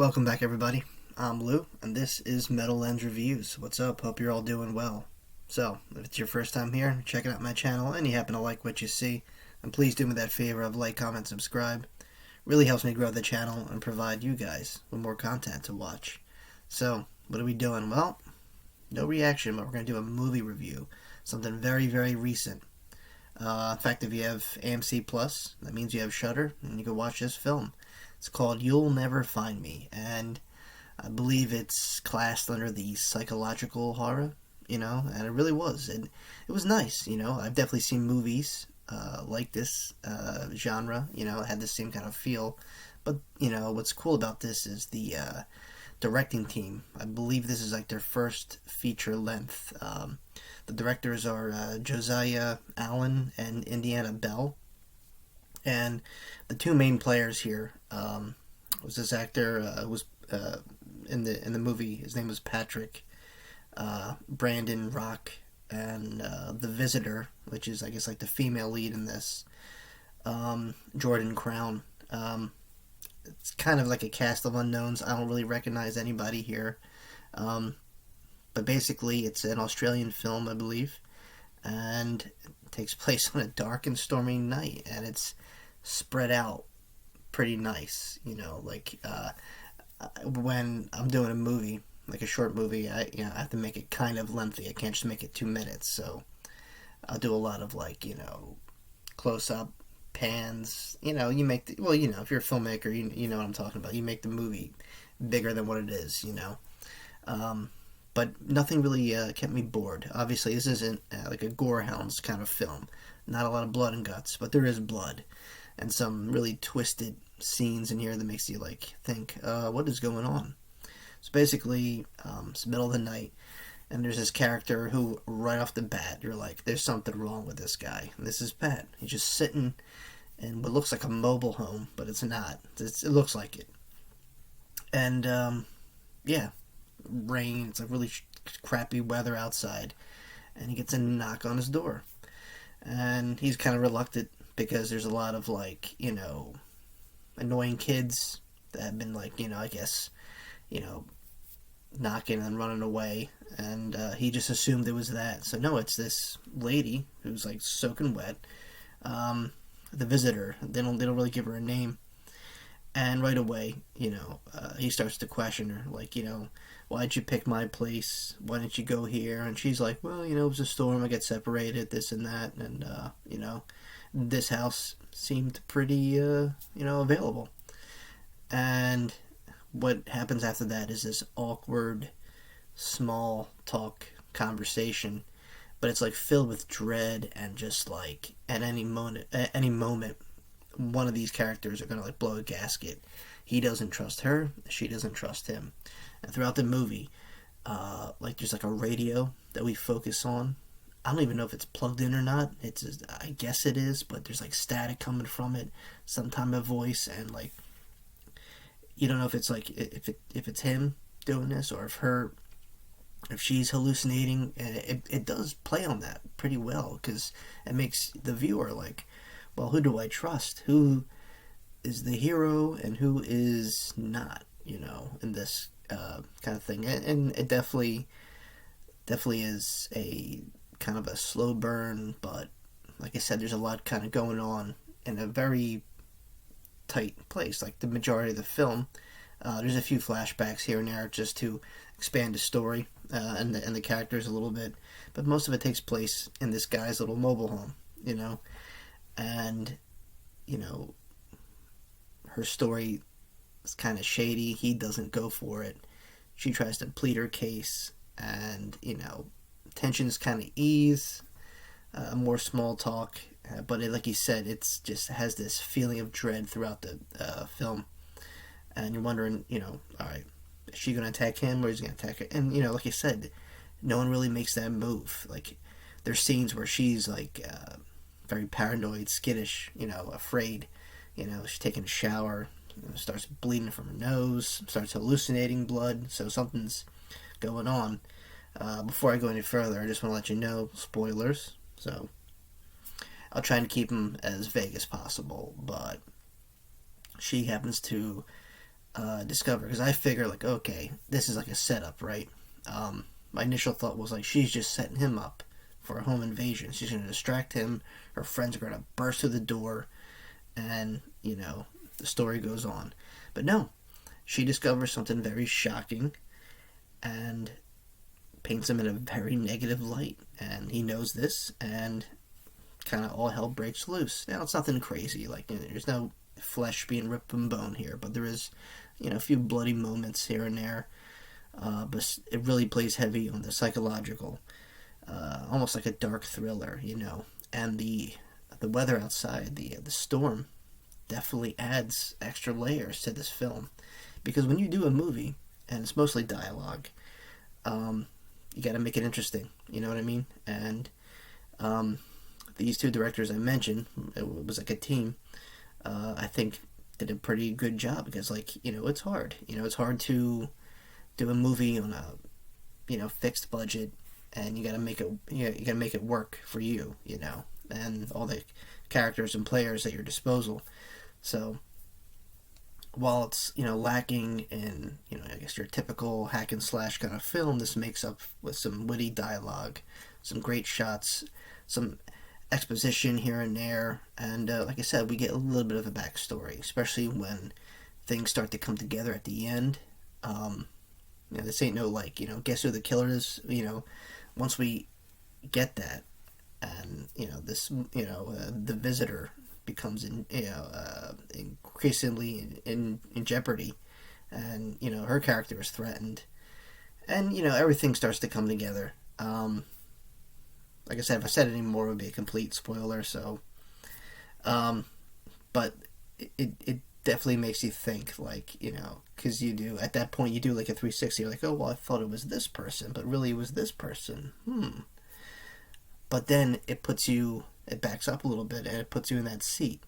Welcome back, everybody. I'm Lou, and this is Metal Lens Reviews. What's up? Hope you're all doing well. So, if it's your first time here, checking out my channel, and you happen to like what you see, then please do me that favor of like, comment, subscribe. Really helps me grow the channel and provide you guys with more content to watch. So, what are we doing? Well, no reaction, but we're going to do a movie review. Something very, very recent. In fact, if you have AMC Plus, that means you have Shudder, and you can watch this film. It's called You'll Never Find Me, and I believe it's classed under the psychological horror, and it really was. It was nice, I've definitely seen movies like this genre, it had the same kind of feel. But, what's cool about this is the directing team. I believe this is like their first feature length. The directors are Josiah Allen and Indiana Bell. And the two main players here was this actor who was in the movie. His name was Patrick Brandon Rock, and the visitor, which is I guess like the female lead in this, Jordan Crown. It's kind of like a cast of unknowns. I don't really recognize anybody here, but basically it's an Australian film, I believe, and it takes place on a dark and stormy night, and it's spread out pretty nice. When I'm doing a movie, like a short movie, I have to make it kind of lengthy. I can't just make it 2 minutes. So I'll do a lot of close up pans. You make if you're a filmmaker, you know what I'm talking about. You make the movie bigger than what it is. But nothing really kept me bored. Obviously, this isn't like a gorehounds kind of film. Not a lot of blood and guts, but there is blood and some really twisted scenes in here that makes you think, what is going on? So basically, it's the middle of the night, and there's this character who, right off the bat, you're like, there's something wrong with this guy. And this is Pat. He's just sitting in what looks like a mobile home, but it's not. It looks like it. And, rain. It's like really crappy weather outside, and he gets a knock on his door. And he's kind of reluctant because there's a lot of annoying kids that have been I guess knocking and running away, and he just assumed it was that. So no, it's this lady who's soaking wet, the visitor. They don't really give her a name, and right away he starts to question her, why'd you pick my place, why didn't you go here? And she's like, well, it was a storm, I get separated, this and that, and this house seemed pretty available. And what happens after that is this awkward small talk conversation, but it's filled with dread, and just at any moment one of these characters are gonna blow a gasket. He doesn't trust her, she doesn't trust him. And throughout the movie, there's a radio that we focus on. I don't even know if it's plugged in or not. I guess it is, but there's static coming from it, some type of voice, and you don't know if it's if it's him doing this, or if she's hallucinating. And it does play on that pretty well, because it makes the viewer well, who do I trust? Who is the hero and who is not? In this kind of thing, and it definitely is a kind of a slow burn, but like I said, there's a lot kind of going on in a very tight place. The majority of the film, there's a few flashbacks here and there just to expand the story and the characters a little bit, but most of it takes place in this guy's little mobile home, and her story is kind of shady. He doesn't go for it. She tries to plead her case, and tensions kind of ease, more small talk, but like you said, it's just has this feeling of dread throughout the film, and you're wondering, all right, is she going to attack him, or is he going to attack her? And like you said, no one really makes that move. There's scenes where she's very paranoid, skittish, afraid. She's taking a shower, starts bleeding from her nose, starts hallucinating blood, so something's going on. Before I go any further, I just want to let you know, spoilers, so I'll try and keep them as vague as possible, but she happens to discover, because I figure like, okay, this is like a setup, right? My initial thought was like, she's just setting him up for a home invasion. She's going to distract him. Her friends are going to burst through the door, and the story goes on. But no, she discovers something very shocking and paints him in a very negative light, and he knows this, and kind of all hell breaks loose. Now it's nothing crazy, like there's no flesh being ripped from bone here, but there is, a few bloody moments here and there. But it really plays heavy on the psychological, almost like a dark thriller, And the weather outside, the storm, definitely adds extra layers to this film, because when you do a movie and it's mostly dialogue, you got to make it interesting. You know what I mean? And these two directors I mentioned, it was like a team. I think did a pretty good job, because it's hard. It's hard to do a movie on a fixed budget, and you got to make it you got to make it work for and all the characters and players at your disposal. So while it's lacking in I guess your typical hack and slash kind of film, this makes up with some witty dialogue, some great shots, some exposition here and there, and like I said, we get a little bit of a backstory, especially when things start to come together at the end. This ain't no like guess who the killer is. Once we get that, and the visitor becomes increasingly in jeopardy, and her character is threatened, and everything starts to come together. Like I said, if I said any more, it would be a complete spoiler. So, but it definitely makes you think, because you do at that point, you do like a 360. You're like, oh well, I thought it was this person, but really it was this person. But then it backs up a little bit, and it puts you in that seat.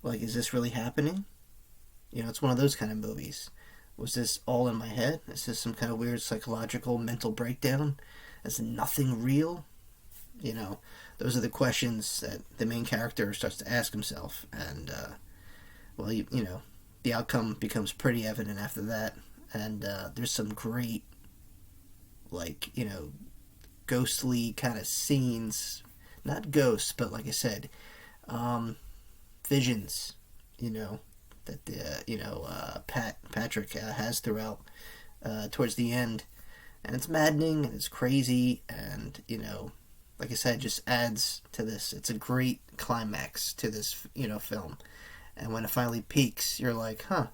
Like, is this really happening? It's one of those kind of movies. Was this all in my head? Is this some kind of weird psychological mental breakdown? Is nothing real? Those are the questions that the main character starts to ask himself, and well, the outcome becomes pretty evident after that. And there's some great, ghostly kind of scenes, not ghosts, but like I said, visions, that Patrick has throughout towards the end, and it's maddening and it's crazy, and like I said, just adds to this. It's a great climax to this, film. And when it finally peaks, you're like, huh.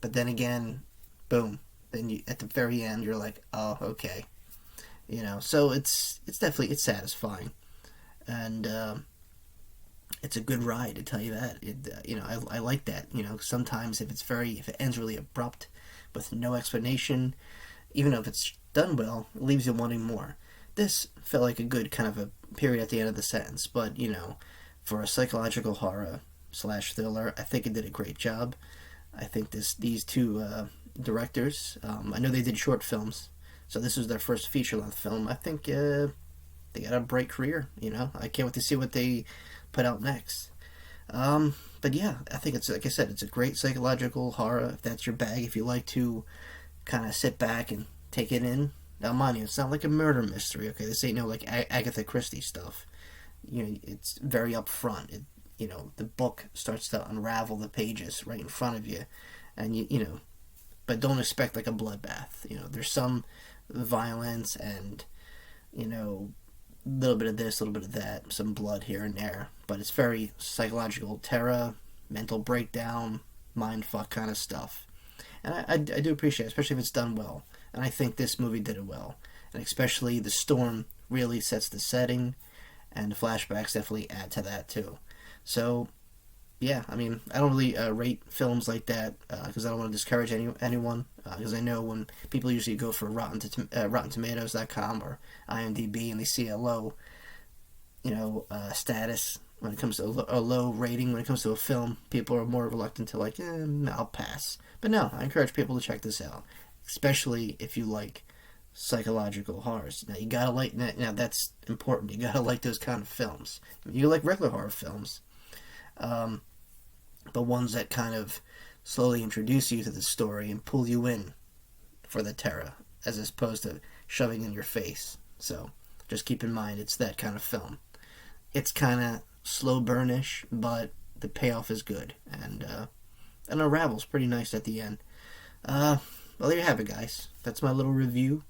But then again, boom. Then at the very end, you're like, oh, okay. So it's definitely satisfying, and it's a good ride, to tell you that. I like that. Sometimes if it ends really abrupt, with no explanation, even if it's done well, it leaves you wanting more. This felt like a good kind of a period at the end of the sentence, but for a psychological horror / thriller, I think it did a great job. I think these two directors, I know they did short films, so this was their first feature-length film. I think they got a bright career. I can't wait to see what they put out next. But yeah, I think it's, like I said, it's a great psychological horror. If that's your bag, if you like to kind of sit back and take it in. Now, mind you, it's not like a murder mystery. Okay, this ain't no like Agatha Christie stuff. It's very upfront. The book starts to unravel the pages right in front of you, and but don't expect like a bloodbath. There's some violence and a little bit of this, a little bit of that, some blood here and there, but it's very psychological terror, mental breakdown, mind fuck kind of stuff, and I do appreciate it, especially if it's done well. And I think this movie did it well, and especially the storm really sets the setting, and the flashbacks definitely add to that too. So yeah, I mean, I don't really rate films like that because I don't want to discourage anyone. Because I know when people usually go for RottenTomatoes.com or IMDb and they see a low, status when it comes to a low rating when it comes to a film, people are more reluctant to I'll pass. But no, I encourage people to check this out, especially if you like psychological horrors. Now you gotta like. Now that's important. You gotta like those kind of films. You like regular horror films. But ones that kind of slowly introduce you to the story and pull you in for the terror, as opposed to shoving in your face. So just keep in mind, it's that kind of film. It's kind of slow burnish, but the payoff is good, and unravels pretty nice at the end. Well, there you have it, guys. That's my little review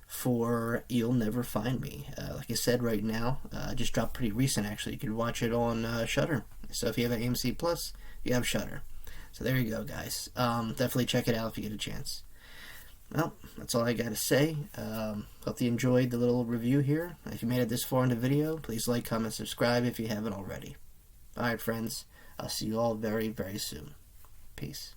for You'll Never Find Me. Like I said, right now, just dropped pretty recent. Actually, you can watch it on Shudder. So if you have an AMC Plus, you have Shudder. So there you go, guys. Definitely check it out if you get a chance. Well, that's all I got to say. Hope you enjoyed the little review here. If you made it this far in the video, please like, comment, subscribe if you haven't already. Alright, friends. I'll see you all very, very soon. Peace.